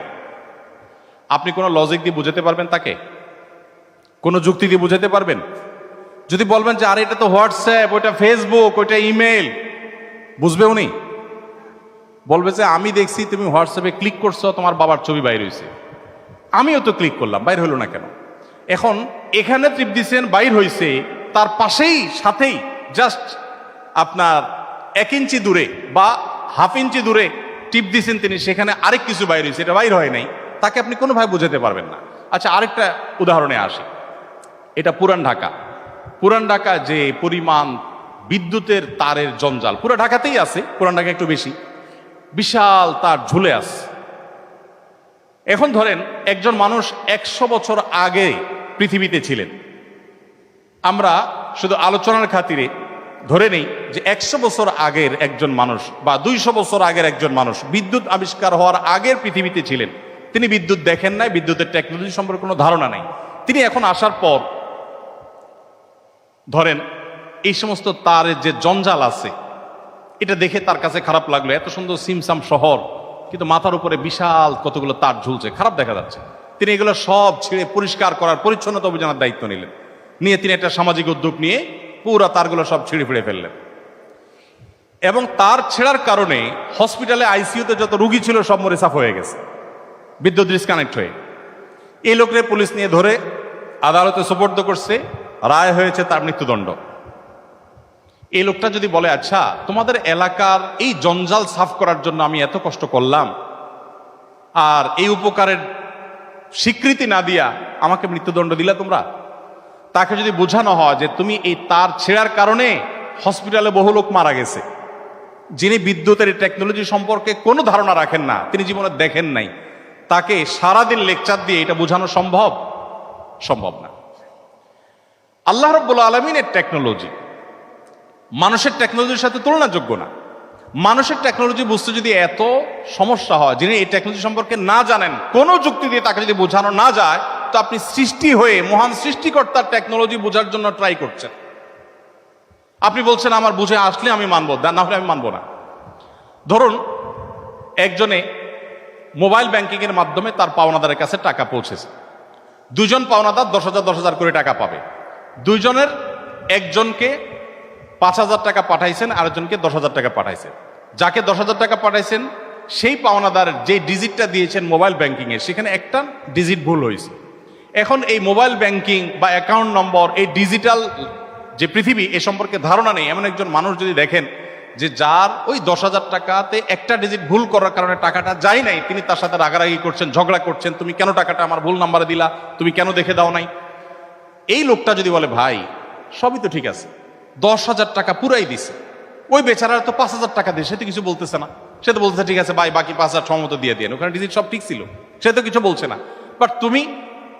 আপনি কোনো লজিক দিয়ে বুঝাতে পারবেন তাকে? কোনো যুক্তি দিয়ে বুঝাতে পারবেন? যদি বলবেন যে আরে এটা তো হোয়াটসঅ্যাপ, ওইটা ফেসবুক, ওইটা ইমেল, বুঝবে উনি? বলবে যে আমি দেখছি তুমি হোয়াটসঅ্যাপে ক্লিক করছো, তোমার বাবার ছবি বাইর হয়েছে, আমিও তো ক্লিক করলাম, বাইর হলো না কেন? এখন এখানে টিপ দিচ্ছেন বাইর হয়েছে, তার পাশেই সাথেই জাস্ট আপনার 1 ইঞ্চি দূরে বা হাফ ইঞ্চি দূরে টিপ দিচ্ছেন তিনি, সেখানে আরেক কিছু বাইর হয়েছে, এটা বাইর হয় নাই, তাকে আপনি কোনোভাবে বোঝাতে পারবেন না। আচ্ছা, আরেকটা উদাহরণে আসি। এটা পুরান ঢাকা যে পরিমাণ বিদ্যুতের তারের জঞ্জাল, পুরো ঢাকাতেই আছে, পুরান ঢাকা একটু বেশি, বিশাল তার ঝুলে আছে। এখন ধরেন একজন মানুষ 100 বছর আগে পৃথিবীতে ছিলেন, আমরা শুধু আলোচনার খাতিরে ধরে নেই যে 100 বছর আগের একজন মানুষ বা 200 বছর আগের একজন মানুষ বিদ্যুৎ আবিষ্কার হওয়ার আগের পৃথিবীতে ছিলেন। তিনি বিদ্যুৎ দেখেন নাই, বিদ্যুতের টেকনোলজি সম্পর্কে কোনো ধারণা নাই। তিনি এখন আসার পর ধরেন এই সমস্ত তারের যে জঞ্জাল আছে এটা দেখে তার কাছে খারাপ লাগলো। এত সুন্দর সিমসাম শহর, কিন্তু মাথার উপরে বিশাল কতগুলো তার ঝুলছে, খারাপ দেখা যাচ্ছে। তিনি এগুলো সব ছিঁড়ে পরিষ্কার করার, পরিচ্ছন্নতা অভিযানের দায়িত্ব নিলেন। নিয়ে তিনি একটা সামাজিক উদ্যোগ নিয়ে পুরা তারগুলো সব ছিঁড়ে ফিরে ফেললেন। এবং তার ছেঁড়ার কারণে হসপিটালে আইসিইউতে যত রুগী ছিল সব মরে সাফ হয়ে গেছে, বিদ্যুৎ ডিসকানেক্ট হয়ে। এই লোকরে পুলিশ নিয়ে ধরে আদালতে সোপর্দ করছে, রায় হয়েছে তার মৃত্যুদণ্ড। এই লোকটা যদি বলে আচ্ছা তোমাদের এলাকার এই জঞ্জাল সাফ করার জন্য আমি এত কষ্ট করলাম, আর এই উপকারের স্বীকৃতি না দিয়া আমাকে মৃত্যুদণ্ড দিলা তোমরা, তাকে যদি বোঝানো হয় যে তুমি এই তার ছেঁড়ার কারণে হসপিটালে বহু লোক মারা গেছে, যিনি বিদ্যুতের টেকনোলজি সম্পর্কে কোনো ধারণা রাখেন না, তিনি জীবনে দেখেন নাই, তাকে সারাদিন লেকচার দিয়ে এটা বোঝানো সম্ভব না। আল্লাহ রাব্বুল আলামিনের টেকনোলজি মানুষের টেকনোলজির সাথে তুলনাযোগ্য না। মানুষের টেকনোলজি বুঝতে যদি এত সমস্যা হয়, যিনি এই টেকনোলজি সম্পর্কে না জানেন, কোনো যুক্তি দিয়ে তাকে যদি বোঝানো না যায়, তো আপনি সৃষ্টি হয়ে মহান সৃষ্টিকর্তার টেকনোলজি বোঝার জন্য ট্রাই করছেন। আপনি বলছেন আমার বুঝে আসলে আমি মানবো, না হলে আমি মানবো না। ধরুন একজনে মোবাইল ব্যাংকিং এর মাধ্যমে তার পাওনাদারের কাছে টাকা পৌঁছেছে। দুজন পাওনাদার 10,000 করে টাকা পাবে। দুইজনের একজনকে 5,000 টাকা পাঠাইছেন, আরেকজনকে 10,000 টাকা পাঠাইছেন। যাকে 10,000 টাকা পাঠাইছেন সেই পাওনাদার যে ডিজিটটা দিয়েছেন মোবাইল ব্যাংকিং এ, সেখানে একটা ডিজিট ভুল হয়েছে। এখন এই মোবাইল ব্যাংকিং বা অ্যাকাউন্ট নম্বর, এই ডিজিটাল যে পৃথিবী এ সম্পর্কে ধারণা নেই এমন একজন মানুষ যদি দেখেন যে যার ওই 10,000 টাকাতে একটা ডিজিট ভুল করার কারণে টাকাটা যায় নাই, তিনি তার সাথে রাগারাগি করছেন, ঝগড়া করছেন, তুমি কেন টাকাটা আমার ভুল নাম্বারে দিলা, তুমি কেন দেখে দাও নাই। এই লোকটা যদি বলে ভাই সবই তো ঠিক আছে, 10,000 টাকা পুরাই দিছে, ওই বেচারার তো 5,000 টাকা দিয়ে, সে তো কিছু বলতেছে না, সে তো বলতেছে ঠিক আছে ভাই বাকি 5,000 সম্মত দিয়ে দেন, ওখানে ডিজিট সব ঠিক ছিল, সে তো কিছু বলছে না। বাট তুমি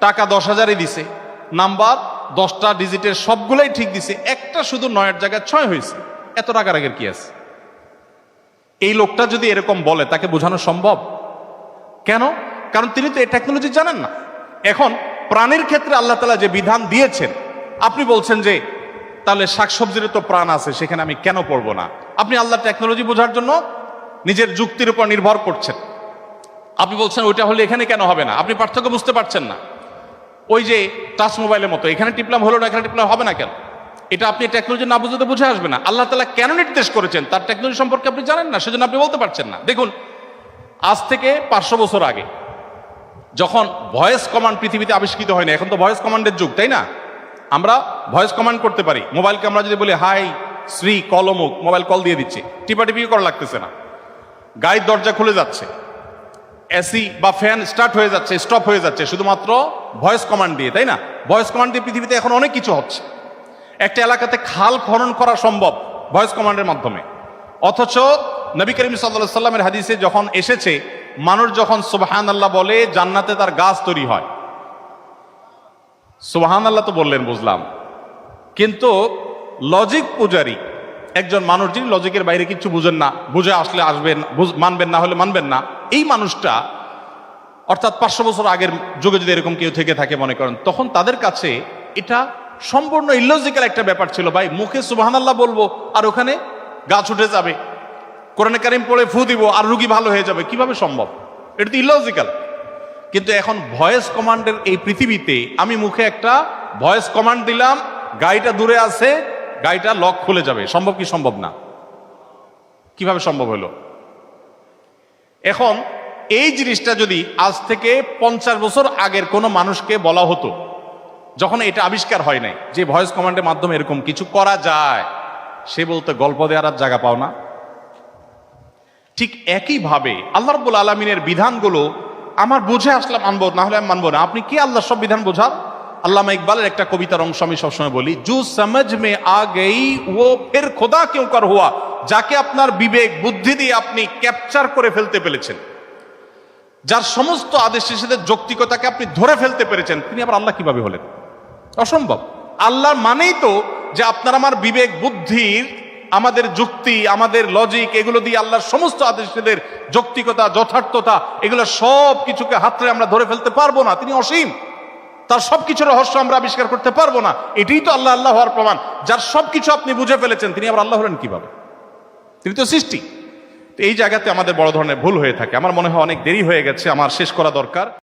টাকা 10,000-ই দিছে, নাম্বার 10টা ডিজিটের সবগুলাই ঠিক দিছে, একটা শুধু 9-এর জায়গায় 6 হয়েছে, এত রাগারাগের কি আছে? এই লোকটা যদি এরকম বলে তাকে বোঝানো সম্ভব? কেন? কারণ তিনি তো এই টেকনোলজি জানেন না। এখন প্রাণের ক্ষেত্রে আল্লাহ তাআলা যে বিধান দিয়েছেন, আপনি বলছেন যে তাহলে শাকসবজির তো প্রাণ আছে, সেখানে আমি কেন পড়বো না? আপনি আল্লাহ টেকনোলজি বোঝার জন্য নিজের যুক্তির উপর নির্ভর করছেন। আপনি বলছেন ওইটা হলে এখানে কেন হবে না? আপনি পার্থক্য বুঝতে পারছেন না। ওই যে টাচ মোবাইলের মতো, এখানে টিপলাম হলো না, এখানে টিপলাম হবে না কেন? এটা আপনি টেকনোলজি না বুঝতে বুঝে আসবে না। আল্লাহ তাআলা কেন নির্দেশ করেছেন তার টেকনোলজি সম্পর্কে আপনি জানেন না, সেজন্য আপনি বলতে পারছেন না। দেখুন, আজ থেকে 500 বছর আগে যখন ভয়েস কমান্ড পৃথিবীতে আবিষ্কৃত হয়নি, এখন তো ভয়েস কমান্ডের যুগ, তাই না? আমরা ভয়েস কমান্ড করতে পারি। মোবাইলকে আমরা যদি বলি হাই শ্রী কল অমুক, মোবাইল কল দিয়ে দিচ্ছে, টিপাটিপি করা লাগতেছে না, গাড়ির দরজা খুলে যাচ্ছে, এসি বা ফ্যান স্টার্ট হয়ে যাচ্ছে, স্টপ হয়ে যাচ্ছে শুধুমাত্র ভয়েস কমান্ড দিয়ে, তাই না? ভয়েস কমান্ড দিয়ে পৃথিবীতে এখন অনেক কিছু হচ্ছে। একটা এলাকাতে খাল খনন করা সম্ভব ভয়েস কমান্ডের মাধ্যমে। অথচ নবী করিম সাল্লাল্লাহু আলাইহি সাল্লামের হাদিসে যখন এসেছে, মানুষ যখন সুবহানাল্লাহ বলে জান্নাতে তার গাছ তৈরি হয়। সুবহানাল্লাহ তো বললেন, বুঝলাম, কিন্তু লজিক পূজারী একজন মানুষ, যিনি লজিকের বাইরে কিছু বুঝেন না, বুঝে আসলে আসবেন, মানবেন না হলে মানবেন না, এই মানুষটা অর্থাৎ 500 বছর আগের যুগে যদি এরকম কেউ থেকে থাকে মনে করেন, তখন তাদের কাছে এটা সম্পূর্ণ ইলজিক্যাল একটা ব্যাপার ছিল। ভাই, মুখে সুবহানাল্লাহ বলবো আর ওখানে গাছ উঠে যাবে, কোরআনে কারিম পড়ে ফু দিব আর রুগী ভালো হয়ে যাবে, কিভাবে সম্ভব? এটা তো ইলজিক্যাল। কিন্তু এখন ভয়েস কমান্ডের এই পৃথিবীতে আমি মুখে একটা ভয়েস কমান্ড দিলাম, গাড়িটা দূরে আছে, গাড়িটা লক খুলে যাবে। সম্ভব কি সম্ভব না? কিভাবে সম্ভব হলো? এখন এই জিনিসটা যদি আজ থেকে 50 বছর আগের কোনো মানুষকে বলা হতো, যখন এটা আবিষ্কার হয় নাই যে ভয়েস কমান্ডের মাধ্যমে এরকম কিছু করা যায়, সে বলতে গল্প দেওয়ার আর জায়গা পাও না। ঠিক একইভাবে আল্লাহ রাব্বুল আলামিনের বিধানগুলো আমার বুঝে আসলাম মানবো, না হলে আমি মানবো না। আপনি কি আল্লাহ সব বিধান বোঝার? আল্লামা ইকবালের একটা কবিতার অংশ আমি সবসময় বলি, জু সমঝ মে আ গই ও ফির খোদা কিউ কর হুয়া, যাকে আপনার বিবেক বুদ্ধি দিয়ে আপনি ক্যাপচার করে ফেলতে পেরেছেন, যার সমস্ত আদেশ নিষেধের যৌক্তিকতাকে আপনি ধরে ফেলতে পেরেছেন, তিনি আবার আল্লাহ কিভাবে হলেন? অসম্ভব। আল্লাহর মানেই তো যে আপনার আমার বিবেক বুদ্ধির, আমাদের যুক্তি, আমাদের লজিক, এগুলো দিয়ে আল্লাহর সমস্ত আদেশের যৌক্তিকতা, যথার্থতা, এগুলো সব কিছুকে হাতড়ে আমরা ধরে ফেলতে পারবো না। তিনি অসীম, তার সবকিছু রহস্য আমরা আবিষ্কার করতে পারবো না। এটাই তো আল্লাহ আল্লাহ হওয়ার প্রমাণ। যার সবকিছু আপনি বুঝে ফেলেছেন, তিনি আবার আল্লাহ হলেন কিভাবে? তিনি তো সৃষ্টি। এই জায়গাতে আমাদের বড় ধরনের ভুল হয়ে থাকে। আমার মনে হয় অনেক দেরি হয়ে গেছে, আমার শেষ করা দরকার।